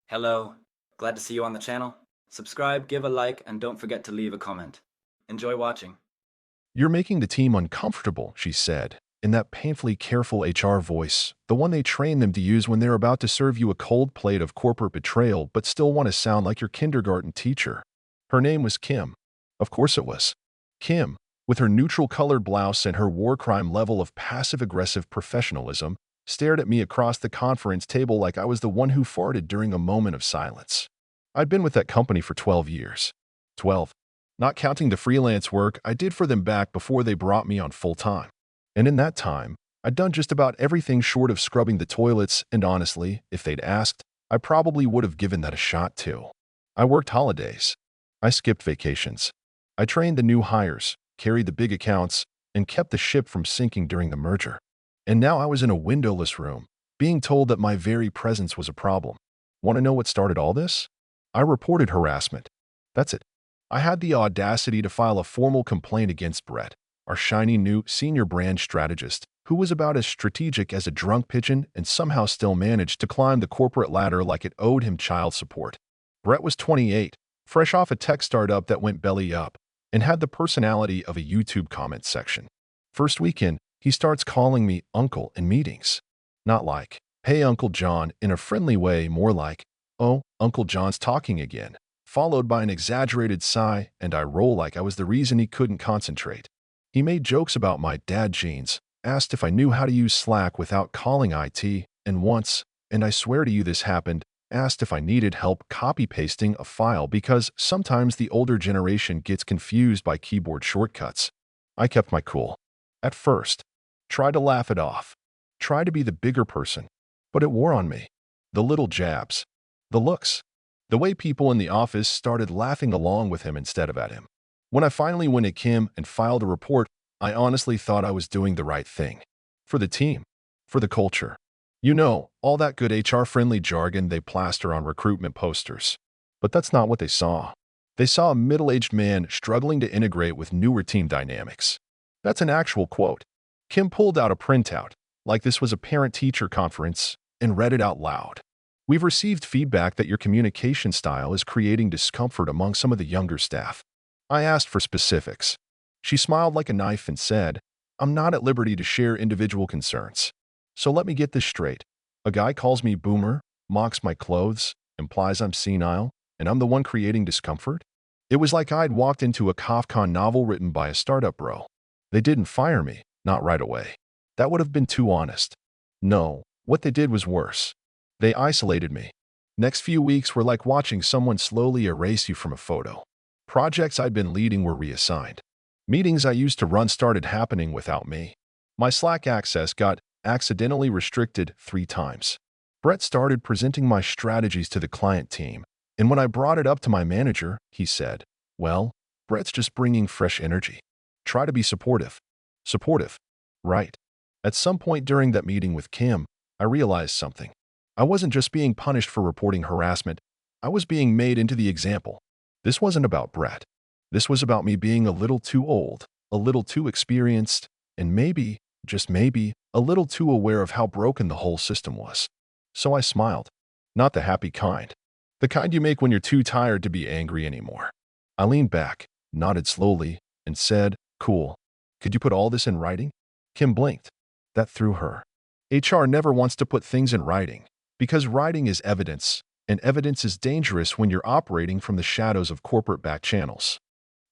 Hello, glad to see you on the channel. Subscribe, give a like, and don't forget to leave a comment. Enjoy watching. "You're making the team uncomfortable," she said, in that painfully careful HR voice, the one they train them to use when they're about to serve you a cold plate of corporate betrayal but still want to sound like your kindergarten teacher. Her name was Kim. Of course it was. Kim, with her neutral-colored blouse and her war crime level of passive-aggressive professionalism, stared at me across the conference table like I was the one who farted during a moment of silence. I'd been with that company for 12 years. 12. Not counting the freelance work I did for them back before they brought me on full-time. And in that time, I'd done just about everything short of scrubbing the toilets, and honestly, if they'd asked, I probably would have given that a shot too. I worked holidays. I skipped vacations. I trained the new hires, carried the big accounts, and kept the ship from sinking during the merger. And now I was in a windowless room, being told that my very presence was a problem. Want to know what started all this? I reported harassment. That's it. I had the audacity to file a formal complaint against Brett, our shiny new senior brand strategist, who was about as strategic as a drunk pigeon and somehow still managed to climb the corporate ladder like it owed him child support. Brett was 28, fresh off a tech startup that went belly up, and had the personality of a YouTube comment section. First weekend, he starts calling me uncle in meetings. Not like, "Hey, Uncle John," in a friendly way, more like, "Oh, Uncle John's talking again," followed by an exaggerated sigh, and I roll like I was the reason he couldn't concentrate. He made jokes about my dad jeans, asked if I knew how to use Slack without calling IT, and once, and I swear to you this happened, asked if I needed help copy-pasting a file because sometimes the older generation gets confused by keyboard shortcuts. I kept my cool. At first, tried to laugh it off, tried to be the bigger person, but it wore on me. The little jabs, the looks, the way people in the office started laughing along with him instead of at him. When I finally went to Kim and filed a report, I honestly thought I was doing the right thing. For the team, for the culture. You know, all that good HR-friendly jargon they plaster on recruitment posters. But that's not what they saw. They saw a middle-aged man struggling to integrate with newer team dynamics. That's an actual quote. Kim pulled out a printout, like this was a parent-teacher conference, and read it out loud. "We've received feedback that your communication style is creating discomfort among some of the younger staff." I asked for specifics. She smiled like a knife and said, "I'm not at liberty to share individual concerns. So let me get this straight. A guy calls me boomer, mocks my clothes, implies I'm senile, and I'm the one creating discomfort?" It was like I'd walked into a Kafka novel written by a startup bro. They didn't fire me, not right away. That would have been too honest. No, what they did was worse. They isolated me. Next few weeks were like watching someone slowly erase you from a photo. Projects I'd been leading were reassigned. Meetings I used to run started happening without me. My Slack access got accidentally restricted 3 times. Brett started presenting my strategies to the client team, and when I brought it up to my manager, he said, "Well, Brett's just bringing fresh energy. Try to be supportive." Supportive. Right. At some point during that meeting with Kim, I realized something. I wasn't just being punished for reporting harassment. I was being made into the example. This wasn't about Brett. This was about me being a little too old, a little too experienced, and maybe, just maybe, a little too aware of how broken the whole system was. So I smiled. Not the happy kind. The kind you make when you're too tired to be angry anymore. I leaned back, nodded slowly, and said, "Cool. Could you put all this in writing?" Kim blinked. That threw her. HR never wants to put things in writing, because writing is evidence, and evidence is dangerous when you're operating from the shadows of corporate back channels.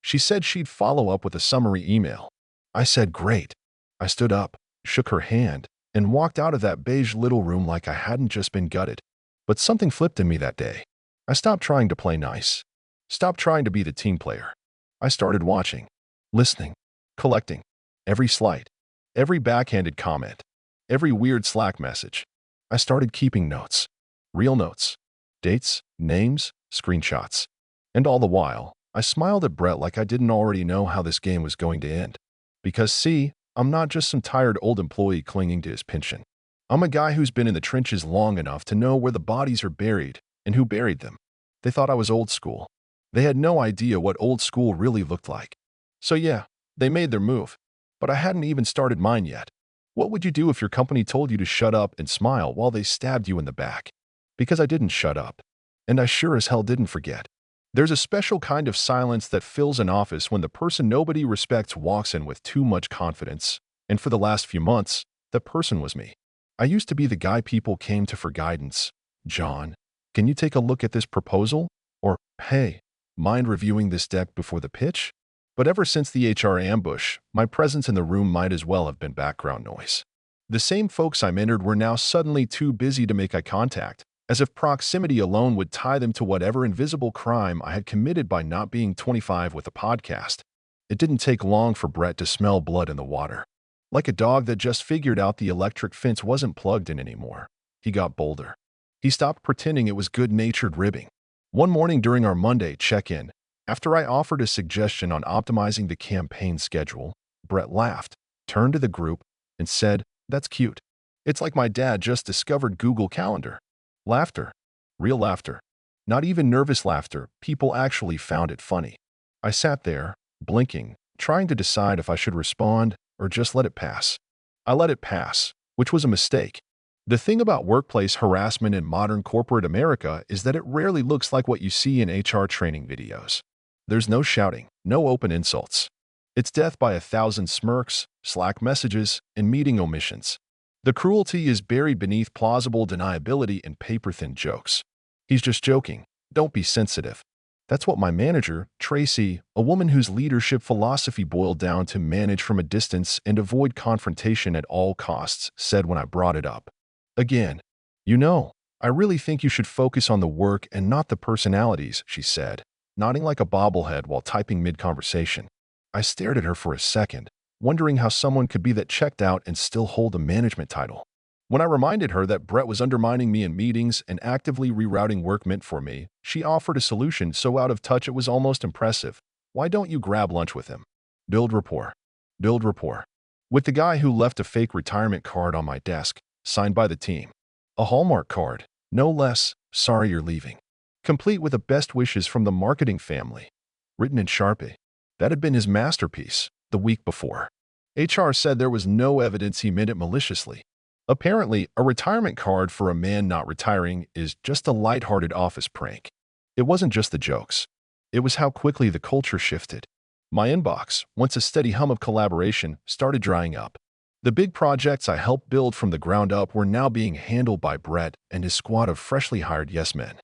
She said she'd follow up with a summary email. I said, "Great." I stood up, shook her hand, and walked out of that beige little room like I hadn't just been gutted. But something flipped in me that day. I stopped trying to play nice. Stopped trying to be the team player. I started watching, listening, collecting. Every slight, every backhanded comment, every weird Slack message. I started keeping notes. Real notes. Dates, names, screenshots. And all the while, I smiled at Brett like I didn't already know how this game was going to end. Because see, I'm not just some tired old employee clinging to his pension. I'm a guy who's been in the trenches long enough to know where the bodies are buried and who buried them. They thought I was old school. They had no idea what old school really looked like. So yeah, they made their move. But I hadn't even started mine yet. What would you do if your company told you to shut up and smile while they stabbed you in the back? Because I didn't shut up. And I sure as hell didn't forget. There's a special kind of silence that fills an office when the person nobody respects walks in with too much confidence. And for the last few months, that person was me. I used to be the guy people came to for guidance. John, can you take a look at this proposal? Or, hey, mind reviewing this deck before the pitch? But ever since the HR ambush, my presence in the room might as well have been background noise. The same folks I mentored were now suddenly too busy to make eye contact, as if proximity alone would tie them to whatever invisible crime I had committed by not being 25 with a podcast. It didn't take long for Brett to smell blood in the water. Like a dog that just figured out the electric fence wasn't plugged in anymore. He got bolder. He stopped pretending it was good-natured ribbing. One morning during our Monday check-in, after I offered a suggestion on optimizing the campaign schedule, Brett laughed, turned to the group, and said, "That's cute. It's like my dad just discovered Google Calendar." Laughter. Real laughter. Not even nervous laughter. People actually found it funny. I sat there, blinking, trying to decide if I should respond or just let it pass. I let it pass, which was a mistake. The thing about workplace harassment in modern corporate America is that it rarely looks like what you see in HR training videos. There's no shouting, no open insults. It's death by 1,000 smirks, Slack messages, and meeting omissions. The cruelty is buried beneath plausible deniability and paper-thin jokes. He's just joking. Don't be sensitive. That's what my manager, Tracy, a woman whose leadership philosophy boiled down to manage from a distance and avoid confrontation at all costs, said when I brought it up. Again, I really think you should focus on the work and not the personalities, she said, nodding like a bobblehead while typing mid-conversation. I stared at her for a second, wondering how someone could be that checked out and still hold a management title. When I reminded her that Brett was undermining me in meetings and actively rerouting work meant for me, she offered a solution so out of touch it was almost impressive. Why don't you grab lunch with him? Build rapport. Build rapport. With the guy who left a fake retirement card on my desk, signed by the team. A Hallmark card, no less, sorry you're leaving. Complete with the best wishes from the marketing family. Written in Sharpie. That had been his masterpiece the week before. HR said there was no evidence he meant it maliciously. Apparently, a retirement card for a man not retiring is just a lighthearted office prank. It wasn't just the jokes. It was how quickly the culture shifted. My inbox, once a steady hum of collaboration, started drying up. The big projects I helped build from the ground up were now being handled by Brett and his squad of freshly hired yes-men.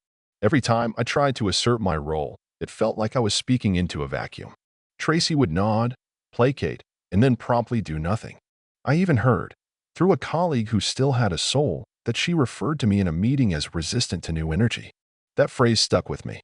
Every time I tried to assert my role, it felt like I was speaking into a vacuum. Tracy would nod, placate, and then promptly do nothing. I even heard, through a colleague who still had a soul, that she referred to me in a meeting as resistant to new energy. That phrase stuck with me.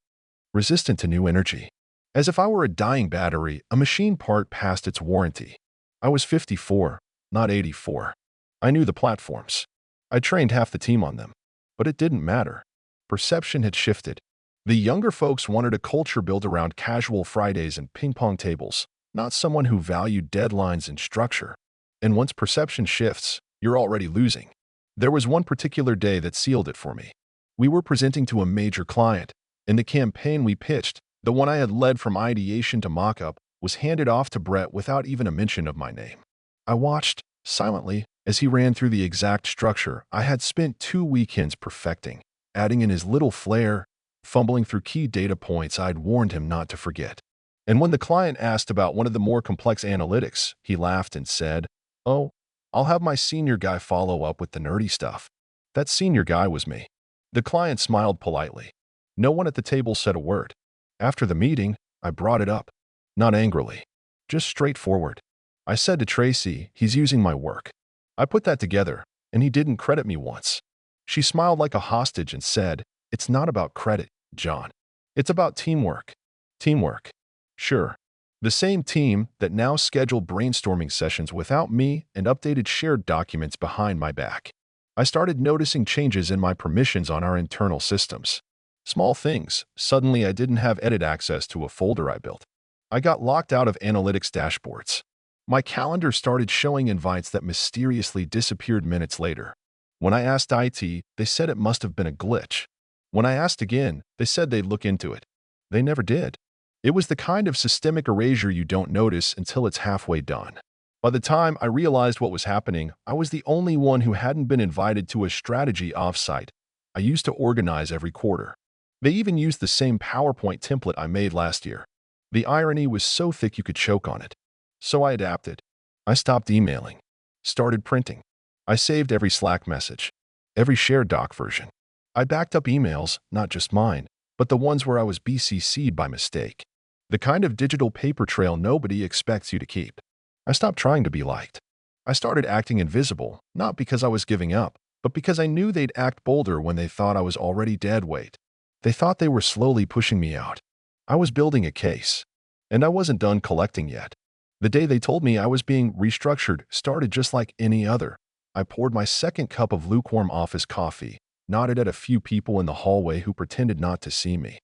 Resistant to new energy. As if I were a dying battery, a machine part past its warranty. I was 54, not 84. I knew the platforms. I trained half the team on them. But it didn't matter. Perception had shifted. The younger folks wanted a culture built around casual Fridays and ping-pong tables, not someone who valued deadlines and structure. And once perception shifts, you're already losing. There was one particular day that sealed it for me. We were presenting to a major client, and the campaign we pitched, the one I had led from ideation to mock-up, was handed off to Brett without even a mention of my name. I watched, silently, as he ran through the exact structure I had spent 2 weekends perfecting, adding in his little flair, fumbling through key data points I'd warned him not to forget. And when the client asked about one of the more complex analytics, he laughed and said, "Oh, I'll have my senior guy follow up with the nerdy stuff." That senior guy was me. The client smiled politely. No one at the table said a word. After the meeting, I brought it up. Not angrily. Just straightforward. I said to Tracy, he's using my work. I put that together, and he didn't credit me once. She smiled like a hostage and said, "It's not about credit, John. It's about teamwork." Teamwork. Sure. The same team that now scheduled brainstorming sessions without me and updated shared documents behind my back. I started noticing changes in my permissions on our internal systems. Small things. Suddenly I didn't have edit access to a folder I built. I got locked out of analytics dashboards. My calendar started showing invites that mysteriously disappeared minutes later. When I asked IT, they said it must have been a glitch. When I asked again, they said they'd look into it. They never did. It was the kind of systemic erasure you don't notice until it's halfway done. By the time I realized what was happening, I was the only one who hadn't been invited to a strategy offsite I used to organize every quarter. They even used the same PowerPoint template I made last year. The irony was so thick you could choke on it. So I adapted. I stopped emailing, started printing. I saved every Slack message, every shared doc version. I backed up emails, not just mine, but the ones where I was BCC'd by mistake. The kind of digital paper trail nobody expects you to keep. I stopped trying to be liked. I started acting invisible, not because I was giving up, but because I knew they'd act bolder when they thought I was already dead weight. They thought they were slowly pushing me out. I was building a case, and I wasn't done collecting yet. The day they told me I was being restructured started just like any other. I poured my second cup of lukewarm office coffee, nodded at a few people in the hallway who pretended not to see me,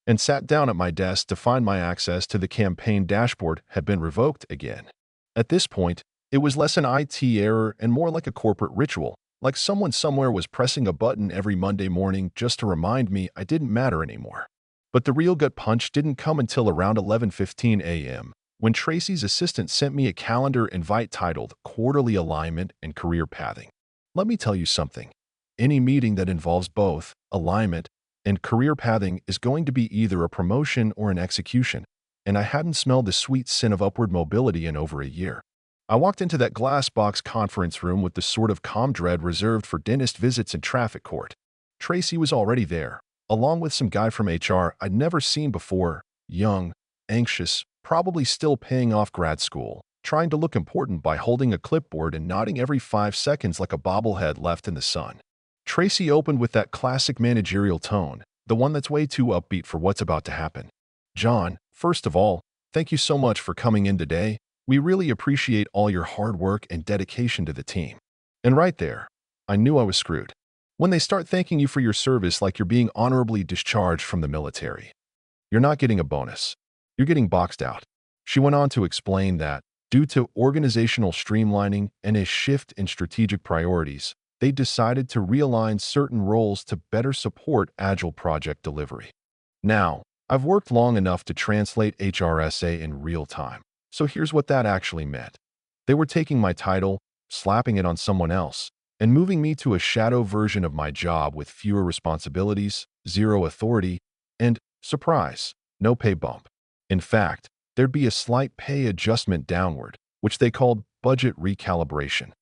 and sat down at my desk to find my access to the campaign dashboard had been revoked again. At this point, it was less an IT error and more like a corporate ritual, like someone somewhere was pressing a button every Monday morning just to remind me I didn't matter anymore. But the real gut punch didn't come until around 11:15 a.m., when Tracy's assistant sent me a calendar invite titled Quarterly Alignment and Career Pathing. Let me tell you something. Any meeting that involves both alignment and career pathing is going to be either a promotion or an execution, and I hadn't smelled the sweet scent of upward mobility in over a year. I walked into that glass box conference room with the sort of calm dread reserved for dentist visits and traffic court. Tracy was already there, along with some guy from HR I'd never seen before, young, anxious, probably still paying off grad school, trying to look important by holding a clipboard and nodding every 5 seconds like a bobblehead left in the sun. Tracy opened with that classic managerial tone, the one that's way too upbeat for what's about to happen. John, first of all, thank you so much for coming in today. We really appreciate all your hard work and dedication to the team. And right there, I knew I was screwed. When they start thanking you for your service like you're being honorably discharged from the military, you're not getting a bonus. You're getting boxed out. She went on to explain that, due to organizational streamlining and a shift in strategic priorities, they decided to realign certain roles to better support agile project delivery. Now, I've worked long enough to translate HRSA in real time, so here's what that actually meant. They were taking my title, slapping it on someone else, and moving me to a shadow version of my job with fewer responsibilities, zero authority, and, surprise, no pay bump. In fact, there'd be a slight pay adjustment downward, which they called budget recalibration.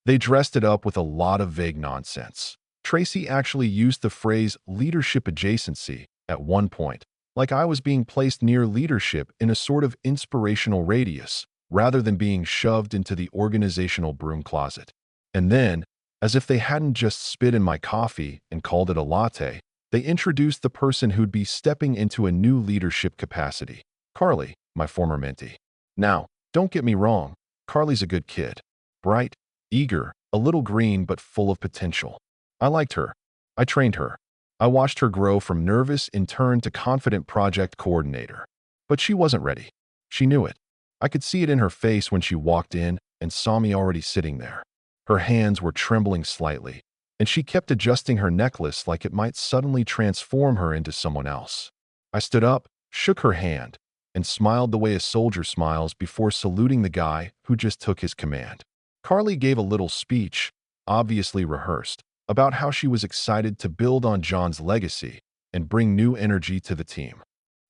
They dressed it up with a lot of vague nonsense. Tracy actually used the phrase leadership adjacency at one point, like I was being placed near leadership in a sort of inspirational radius, rather than being shoved into the organizational broom closet. And then, as if they hadn't just spit in my coffee and called it a latte, they introduced the person who'd be stepping into a new leadership capacity. Carly, my former mentee. Now, don't get me wrong, Carly's a good kid. Bright, eager, a little green but full of potential. I liked her. I trained her. I watched her grow from nervous intern to confident project coordinator. But she wasn't ready. She knew it. I could see it in her face when she walked in and saw me already sitting there. Her hands were trembling slightly, and she kept adjusting her necklace like it might suddenly transform her into someone else. I stood up, shook her hand, and smiled the way a soldier smiles before saluting the guy who just took his command. Carly gave a little speech, obviously rehearsed, about how she was excited to build on John's legacy and bring new energy to the team.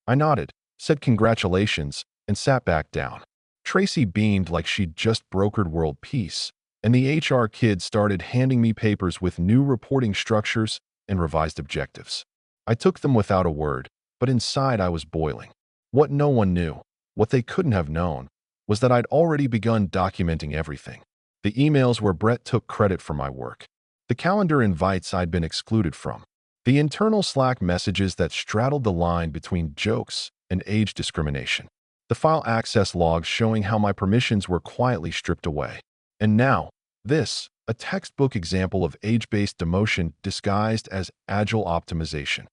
I nodded, said congratulations, and sat back down. Tracy beamed like she'd just brokered world peace, and the HR kid started handing me papers with new reporting structures and revised objectives. I took them without a word, but inside I was boiling. What no one knew, what they couldn't have known, was that I'd already begun documenting everything. The emails where Brett took credit for my work, the calendar invites I'd been excluded from, the internal Slack messages that straddled the line between jokes and age discrimination, the file access logs showing how my permissions were quietly stripped away. And now, this, a textbook example of age-based demotion disguised as agile optimization.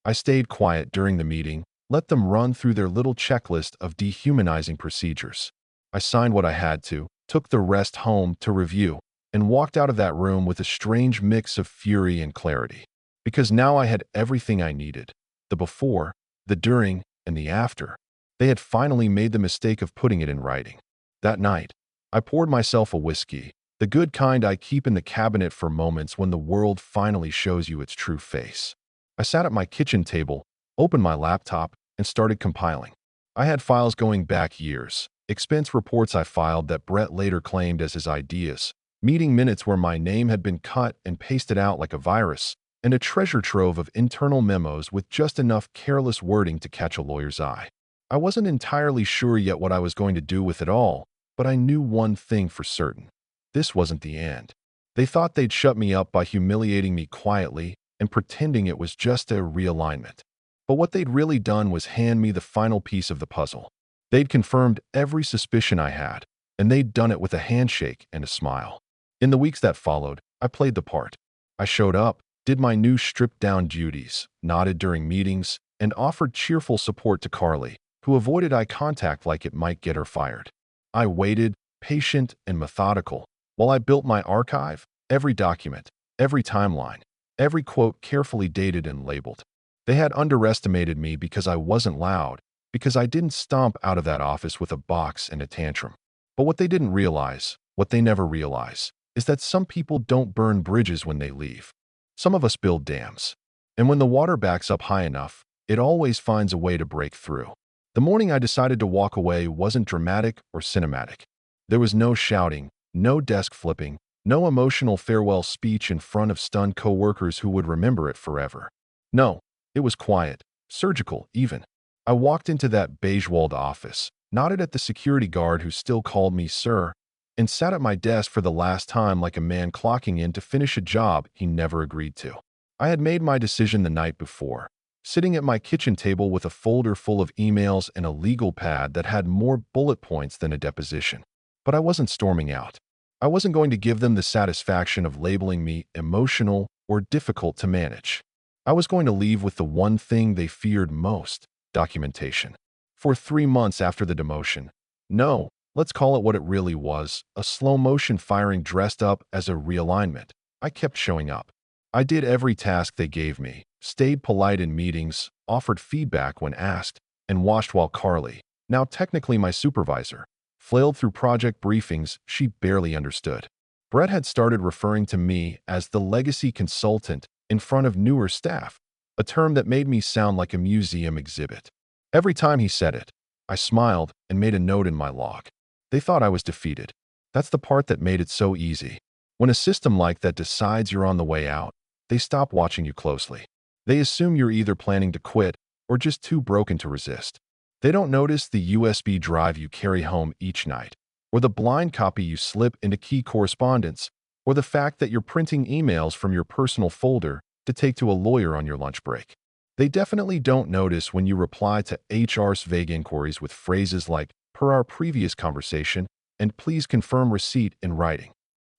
I stayed quiet during the meeting, let them run through their little checklist of dehumanizing procedures. I signed what I had to, took the rest home to review, and walked out of that room with a strange mix of fury and clarity. Because now I had everything I needed. The before, the during, and the after. They had finally made the mistake of putting it in writing. That night, I poured myself a whiskey, the good kind I keep in the cabinet for moments when the world finally shows you its true face. I sat at my kitchen table, opened my laptop, and started compiling. I had files going back years, expense reports I filed that Brett later claimed as his ideas, meeting minutes where my name had been cut and pasted out like a virus, and a treasure trove of internal memos with just enough careless wording to catch a lawyer's eye. I wasn't entirely sure yet what I was going to do with it all, but I knew one thing for certain. This wasn't the end. They thought they'd shut me up by humiliating me quietly and pretending it was just a realignment. But what they'd really done was hand me the final piece of the puzzle. They'd confirmed every suspicion I had, and they'd done it with a handshake and a smile. In the weeks that followed, I played the part. I showed up, did my new stripped-down duties, nodded during meetings, and offered cheerful support to Carly, who avoided eye contact like it might get her fired. I waited, patient and methodical, while I built my archive, every document, every timeline, every quote carefully dated and labeled. They had underestimated me because I wasn't loud, because I didn't stomp out of that office with a box and a tantrum. But what they didn't realize, what they never realize, is that some people don't burn bridges when they leave. Some of us build dams. And when the water backs up high enough, it always finds a way to break through. The morning I decided to walk away wasn't dramatic or cinematic. There was no shouting, no desk flipping, no emotional farewell speech in front of stunned coworkers who would remember it forever. No, it was quiet, surgical even. I walked into that beige-walled office, nodded at the security guard who still called me sir, and sat at my desk for the last time like a man clocking in to finish a job he never agreed to. I had made my decision the night before, sitting at my kitchen table with a folder full of emails and a legal pad that had more bullet points than a deposition. But I wasn't storming out. I wasn't going to give them the satisfaction of labeling me emotional or difficult to manage. I was going to leave with the one thing they feared most: documentation. For 3 months after the demotion, no, let's call it what it really was, a slow-motion firing dressed up as a realignment, I kept showing up. I did every task they gave me, stayed polite in meetings, offered feedback when asked, and watched while Carly, now technically my supervisor, flailed through project briefings she barely understood. Brett had started referring to me as the legacy consultant in front of newer staff, a term that made me sound like a museum exhibit. Every time he said it, I smiled and made a note in my log. They thought I was defeated. That's the part that made it so easy. When a system like that decides you're on the way out, they stop watching you closely. They assume you're either planning to quit or just too broken to resist. They don't notice the USB drive you carry home each night, or the blind copy you slip into key correspondence, or the fact that you're printing emails from your personal folder to take to a lawyer on your lunch break. They definitely don't notice when you reply to HR's vague inquiries with phrases like, per our previous conversation, and please confirm receipt in writing.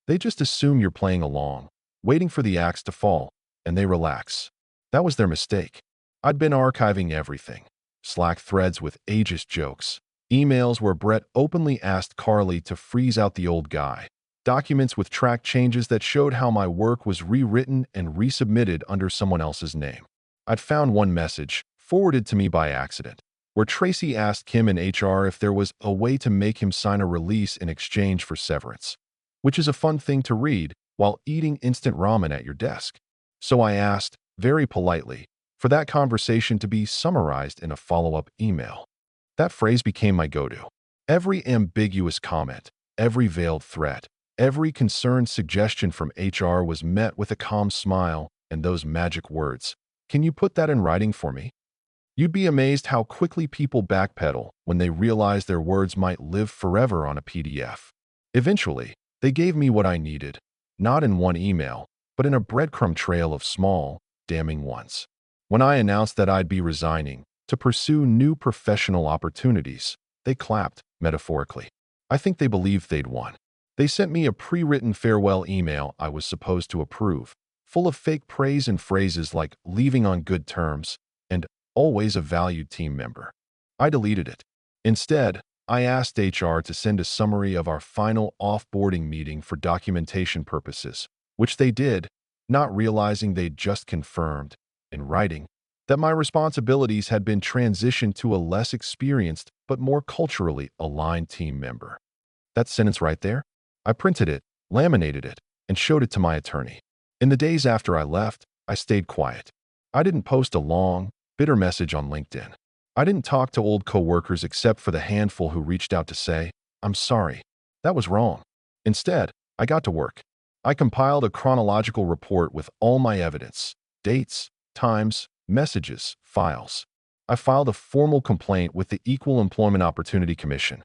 They just assume you're playing along, waiting for the axe to fall, and they relax. That was their mistake. I'd been archiving everything. Slack threads with ageist jokes, emails where Brett openly asked Carly to freeze out the old guy, documents with track changes that showed how my work was rewritten and resubmitted under someone else's name. I'd found one message, forwarded to me by accident, where Tracy asked Kim in HR if there was a way to make him sign a release in exchange for severance, which is a fun thing to read while eating instant ramen at your desk. So I asked, very politely, for that conversation to be summarized in a follow-up email. That phrase became my go-to. Every ambiguous comment, every veiled threat, every concerned suggestion from HR was met with a calm smile and those magic words, "Can you put that in writing for me?" You'd be amazed how quickly people backpedal when they realize their words might live forever on a PDF. Eventually, they gave me what I needed, not in one email, but in a breadcrumb trail of small, damning ones. When I announced that I'd be resigning to pursue new professional opportunities, they clapped, metaphorically. I think they believed they'd won. They sent me a pre-written farewell email I was supposed to approve, full of fake praise and phrases like leaving on good terms and always a valued team member. I deleted it. Instead, I asked HR to send a summary of our final off-boarding meeting for documentation purposes, which they did, not realizing they'd just confirmed, in writing, that my responsibilities had been transitioned to a less experienced but more culturally aligned team member. That sentence right there? I printed it, laminated it, and showed it to my attorney. In the days after I left, I stayed quiet. I didn't post a long, bitter message on LinkedIn. I didn't talk to old coworkers except for the handful who reached out to say, "I'm sorry. That was wrong." Instead, I got to work. I compiled a chronological report with all my evidence, dates, times, messages, files. I filed a formal complaint with the Equal Employment Opportunity Commission,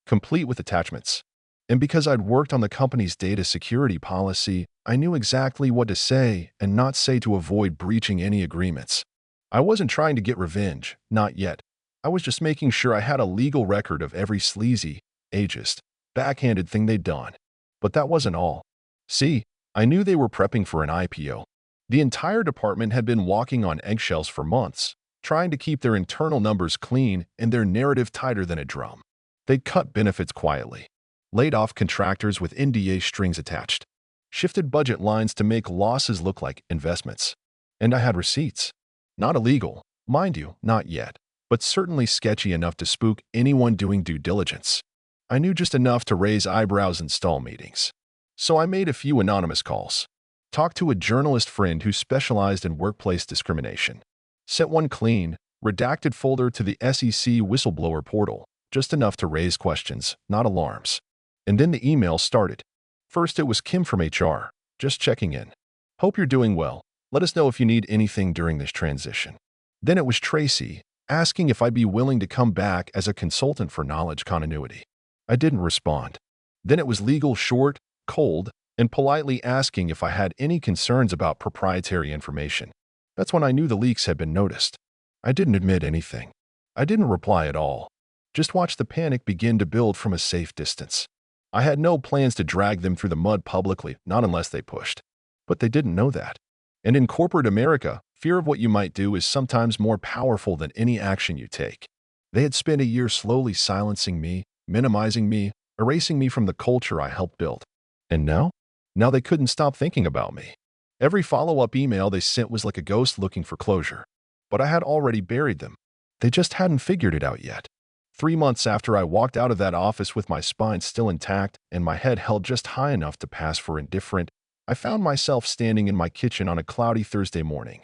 complete with attachments. And because I'd worked on the company's data security policy, I knew exactly what to say and not say to avoid breaching any agreements. I wasn't trying to get revenge, not yet. I was just making sure I had a legal record of every sleazy, ageist, backhanded thing they'd done. But that wasn't all. See, I knew they were prepping for an IPO. The entire department had been walking on eggshells for months, trying to keep their internal numbers clean and their narrative tighter than a drum. They'd cut benefits quietly, laid off contractors with NDA strings attached, shifted budget lines to make losses look like investments. And I had receipts. Not illegal, mind you, not yet, but certainly sketchy enough to spook anyone doing due diligence. I knew just enough to raise eyebrows in stall meetings. So I made a few anonymous calls, talked to a journalist friend who specialized in workplace discrimination, sent one clean, redacted folder to the SEC whistleblower portal, just enough to raise questions, not alarms. And then the email started. First, it was Kim from HR, just checking in. "Hope you're doing well. Let us know if you need anything during this transition." Then it was Tracy, asking if I'd be willing to come back as a consultant for knowledge continuity. I didn't respond. Then it was legal short, cold, and politely asking if I had any concerns about proprietary information. That's when I knew the leaks had been noticed. I didn't admit anything. I didn't reply at all. Just watched the panic begin to build from a safe distance. I had no plans to drag them through the mud publicly, not unless they pushed. But they didn't know that. And in corporate America, fear of what you might do is sometimes more powerful than any action you take. They had spent a year slowly silencing me, minimizing me, erasing me from the culture I helped build. And now? Now they couldn't stop thinking about me. Every follow-up email they sent was like a ghost looking for closure. But I had already buried them. They just hadn't figured it out yet. 3 months after I walked out of that office with my spine still intact and my head held just high enough to pass for indifferent, I found myself standing in my kitchen on a cloudy Thursday morning,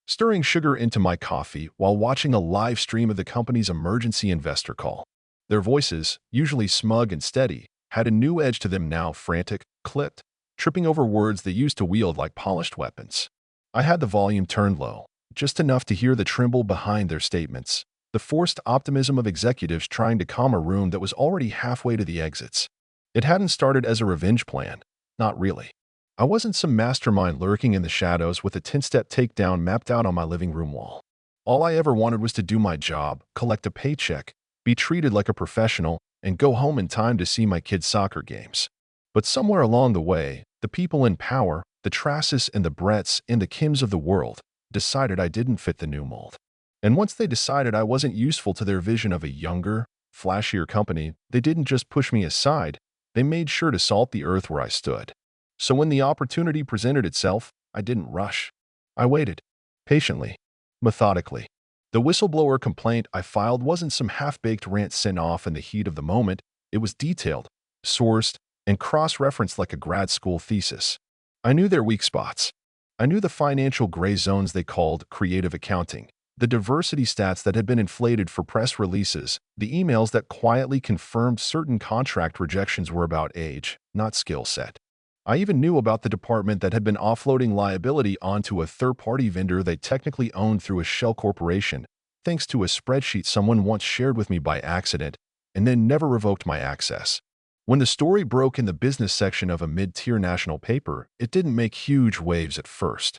stirring sugar into my coffee while watching a live stream of the company's emergency investor call. Their voices, usually smug and steady, had a new edge to them now, frantic, clipped, tripping over words they used to wield like polished weapons. I had the volume turned low, just enough to hear the tremble behind their statements, the forced optimism of executives trying to calm a room that was already halfway to the exits. It hadn't started as a revenge plan, not really. I wasn't some mastermind lurking in the shadows with a 10-step takedown mapped out on my living room wall. All I ever wanted was to do my job, collect a paycheck, be treated like a professional, and go home in time to see my kids' soccer games. But somewhere along the way, the people in power, the Trasses and the Bretts and the Kims of the world, decided I didn't fit the new mold. And once they decided I wasn't useful to their vision of a younger, flashier company, they didn't just push me aside, they made sure to salt the earth where I stood. So when the opportunity presented itself, I didn't rush. I waited, patiently, methodically. The whistleblower complaint I filed wasn't some half-baked rant sent off in the heat of the moment. It was detailed, sourced, and cross-referenced like a grad school thesis. I knew their weak spots. I knew the financial gray zones they called creative accounting, the diversity stats that had been inflated for press releases, the emails that quietly confirmed certain contract rejections were about age, not skill set. I even knew about the department that had been offloading liability onto a third-party vendor they technically owned through a shell corporation, thanks to a spreadsheet someone once shared with me by accident, and then never revoked my access. When the story broke in the business section of a mid-tier national paper, it didn't make huge waves at first.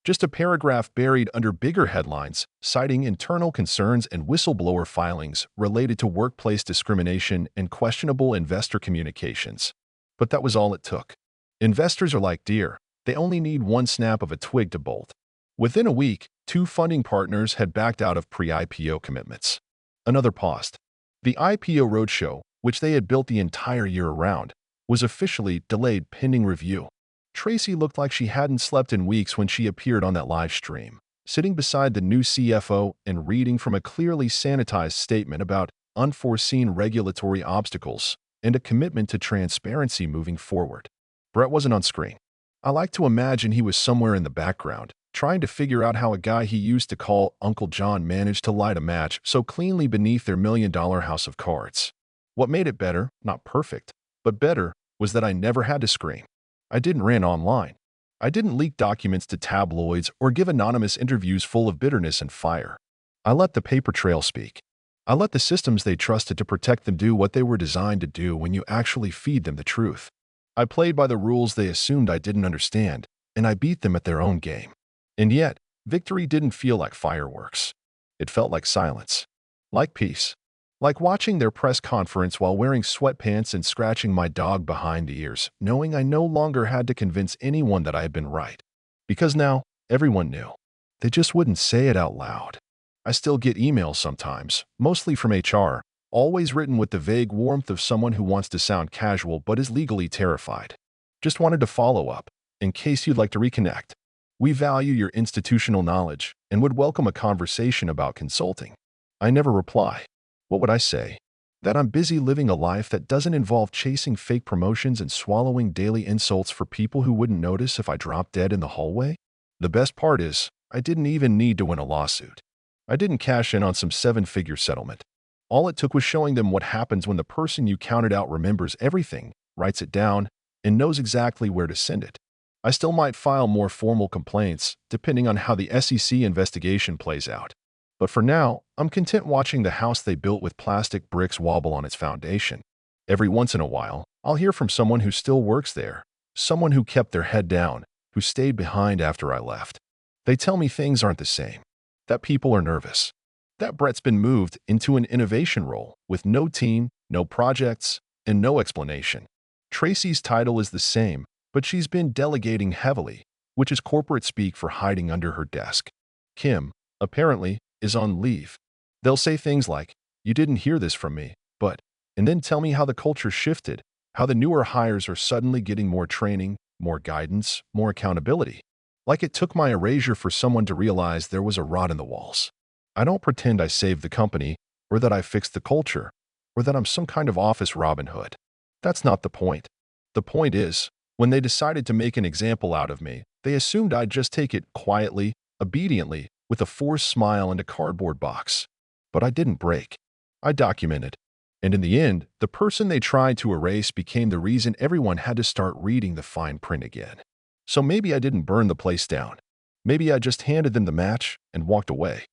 Just a paragraph buried under bigger headlines, citing internal concerns and whistleblower filings related to workplace discrimination and questionable investor communications. But that was all it took. Investors are like deer. They only need one snap of a twig to bolt. Within a week, 2 funding partners had backed out of pre-IPO commitments. Another paused. The IPO roadshow, which they had built the entire year around, was officially delayed pending review. Tracy looked like she hadn't slept in weeks when she appeared on that live stream, sitting beside the new CFO and reading from a clearly sanitized statement about unforeseen regulatory obstacles and a commitment to transparency moving forward. Brett wasn't on screen. I like to imagine he was somewhere in the background, trying to figure out how a guy he used to call Uncle John managed to light a match so cleanly beneath their million-dollar house of cards. What made it better, not perfect, but better, was that I never had to scream. I didn't rant online. I didn't leak documents to tabloids or give anonymous interviews full of bitterness and fire. I let the paper trail speak. I let the systems they trusted to protect them do what they were designed to do when you actually feed them the truth. I played by the rules they assumed I didn't understand, and I beat them at their own game. And yet, victory didn't feel like fireworks. It felt like silence, like peace, like watching their press conference while wearing sweatpants and scratching my dog behind the ears, knowing I no longer had to convince anyone that I had been right. Because now, everyone knew. They just wouldn't say it out loud. I still get emails sometimes, mostly from HR, always written with the vague warmth of someone who wants to sound casual but is legally terrified. Just wanted to follow up, in case you'd like to reconnect. We value your institutional knowledge and would welcome a conversation about consulting. I never reply. What would I say? That I'm busy living a life that doesn't involve chasing fake promotions and swallowing daily insults for people who wouldn't notice if I dropped dead in the hallway? The best part is, I didn't even need to win a lawsuit. I didn't cash in on some seven-figure settlement. All it took was showing them what happens when the person you counted out remembers everything, writes it down, and knows exactly where to send it. I still might file more formal complaints, depending on how the SEC investigation plays out. But for now, I'm content watching the house they built with plastic bricks wobble on its foundation. Every once in a while, I'll hear from someone who still works there, someone who kept their head down, who stayed behind after I left. They tell me things aren't the same, that people are nervous, that Brett's been moved into an innovation role with no team, no projects, and no explanation. Tracy's title is the same, but she's been delegating heavily, which is corporate speak for hiding under her desk. Kim, apparently, is on leave. They'll say things like, "You didn't hear this from me, but," and then tell me how the culture shifted, how the newer hires are suddenly getting more training, more guidance, more accountability. Like it took my erasure for someone to realize there was a rot in the walls. I don't pretend I saved the company, or that I fixed the culture, or that I'm some kind of office Robin Hood. That's not the point. The point is, when they decided to make an example out of me, they assumed I'd just take it quietly, obediently, with a forced smile and a cardboard box. But I didn't break. I documented. And in the end, the person they tried to erase became the reason everyone had to start reading the fine print again. So maybe I didn't burn the place down. Maybe I just handed them the match and walked away.